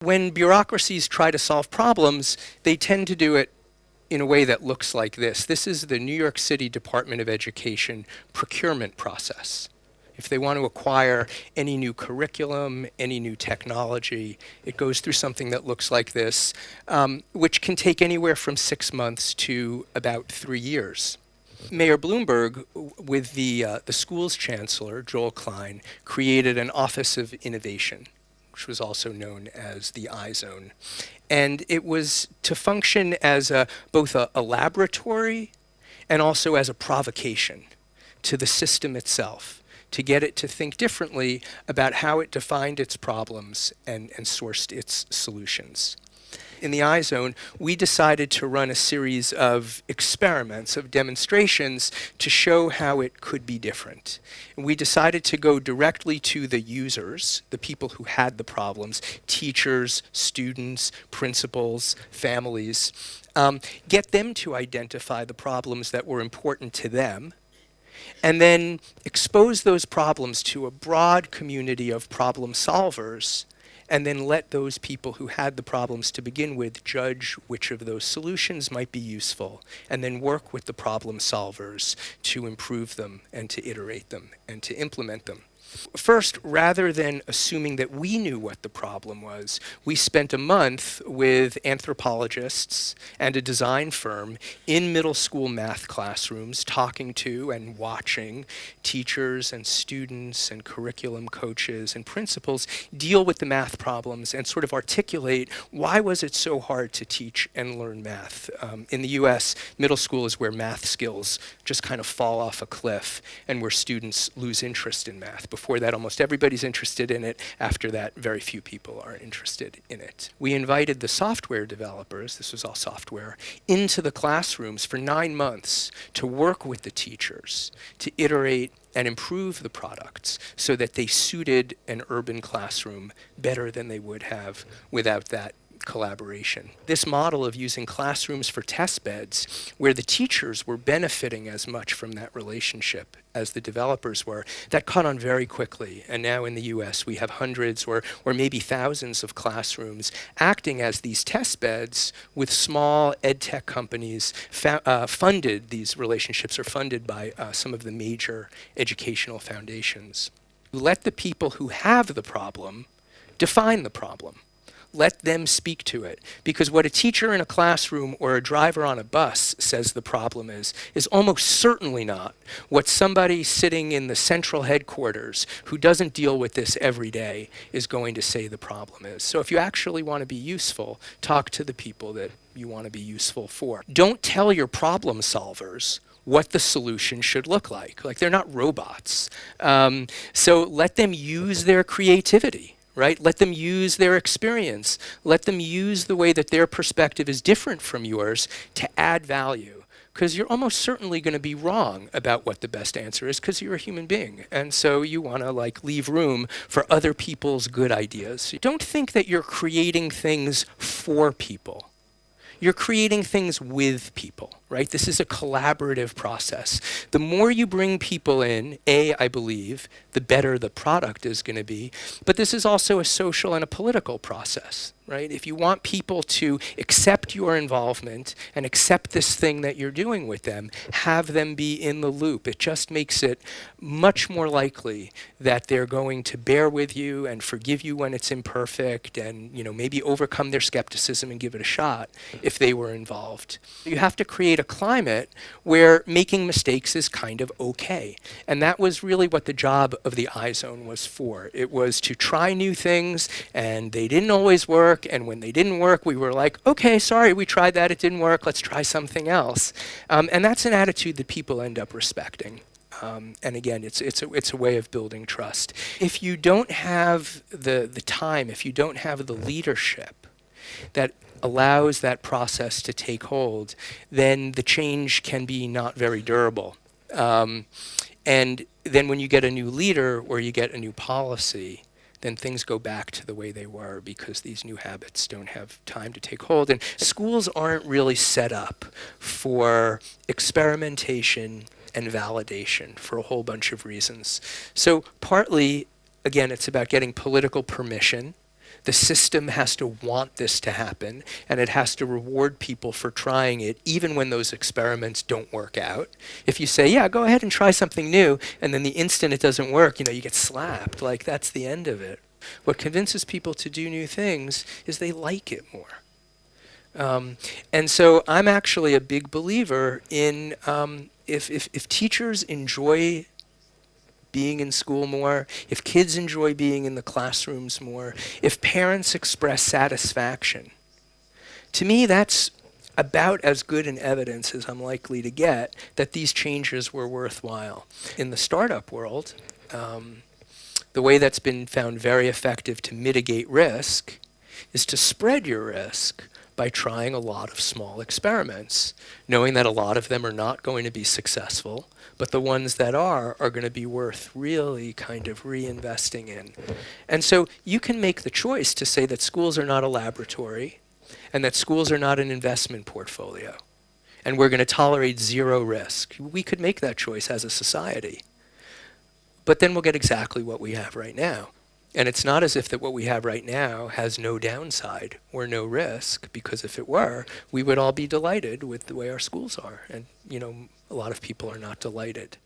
When bureaucracies try to solve problems, they tend to do it in a way that looks like this. This is the New York City Department of Education procurement process. If they want to acquire any new curriculum, any new technology, it goes through something that looks like this, which can take anywhere from 6 months to about 3 years. Mayor Bloomberg, with the school's chancellor, Joel Klein, created an Office of Innovation, which was also known as the iZone. And it was to function as both a laboratory and also as a provocation to the system itself, to get it to think differently about how it defined its problems and sourced its solutions. In the iZone, we decided to run a series of experiments, of demonstrations, to show how it could be different. And we decided to go directly to the users, the people who had the problems, teachers, students, principals, families, get them to identify the problems that were important to them, and then expose those problems to a broad community of problem solvers, and then let those people who had the problems to begin with judge which of those solutions might be useful, and then work with the problem solvers to improve them and to iterate them and to implement them. First, rather than assuming that we knew what the problem was, we spent a month with anthropologists and a design firm in middle school math classrooms, talking to and watching teachers and students and curriculum coaches and principals deal with the math problems and sort of articulate why was it so hard to teach and learn math. In the US, middle school is where math skills just kind of fall off a cliff and where students lose interest in math. Before that, almost everybody's interested in it. After that, very few people are interested in it. We invited the software developers, this was all software, into the classrooms for 9 months to work with the teachers, to iterate and improve the products so that they suited an urban classroom better than they would have without that collaboration. This model of using classrooms for test beds, where the teachers were benefiting as much from that relationship as the developers were, that caught on very quickly. And now in the US, we have hundreds or maybe thousands of classrooms acting as these test beds with small ed tech companies funded. These relationships are funded by some of the major educational foundations. Let the people who have the problem define the problem. Let them speak to it. Because what a teacher in a classroom or a driver on a bus says the problem is almost certainly not what somebody sitting in the central headquarters who doesn't deal with this every day is going to say the problem is. So if you actually want to be useful, talk to the people that you want to be useful for. Don't tell your problem solvers what the solution should look like. Like, they're not robots. So let them use their creativity. Right? Let them use their experience. Let them use the way that their perspective is different from yours to add value. Because you're almost certainly going to be wrong about what the best answer is, because you're a human being. And so you want to leave room for other people's good ideas. Don't think that you're creating things for people. You're creating things with people, right? This is a collaborative process. The more you bring people in, I believe, the better the product is going to be. But this is also a social and a political process, right? If you want people to accept your involvement and accept this thing that you're doing with them, have them be in the loop. It just makes it much more likely that they're going to bear with you and forgive you when it's imperfect, and maybe overcome their skepticism and give it a shot if they were involved. You have to create a climate where making mistakes is kind of okay. And that was really what the job of the iZone was for. It was to try new things, and they didn't always work. And when they didn't work, we were like, okay, sorry, we tried that, it didn't work, let's try something else. And that's an attitude that people end up respecting. And again, it's a way of building trust. If you don't have the time, if you don't have the leadership that allows that process to take hold, then the change can be not very durable. And then when you get a new leader or you get a new policy, then things go back to the way they were, because these new habits don't have time to take hold. And schools aren't really set up for experimentation and validation for a whole bunch of reasons. So partly, again, it's about getting political permission The system has to want this to happen, and it has to reward people for trying it, even when those experiments don't work out. If you say, yeah, go ahead and try something new, and then the instant it doesn't work, you get slapped. Like, that's the end of it. What convinces people to do new things is they like it more. And so I'm actually a big believer in if teachers enjoy being in school more, if kids enjoy being in the classrooms more, if parents express satisfaction, to me that's about as good an evidence as I'm likely to get that these changes were worthwhile. In the startup world, the way that's been found very effective to mitigate risk is to spread your risk by trying a lot of small experiments, knowing that a lot of them are not going to be successful, but the ones that are going to be worth really kind of reinvesting in. And so you can make the choice to say that schools are not a laboratory and that schools are not an investment portfolio, and we're going to tolerate zero risk. We could make that choice as a society. But then we'll get exactly what we have right now. And it's not as if that what we have right now has no downside or no risk, because if it were, we would all be delighted with the way our schools are. And, a lot of people are not delighted.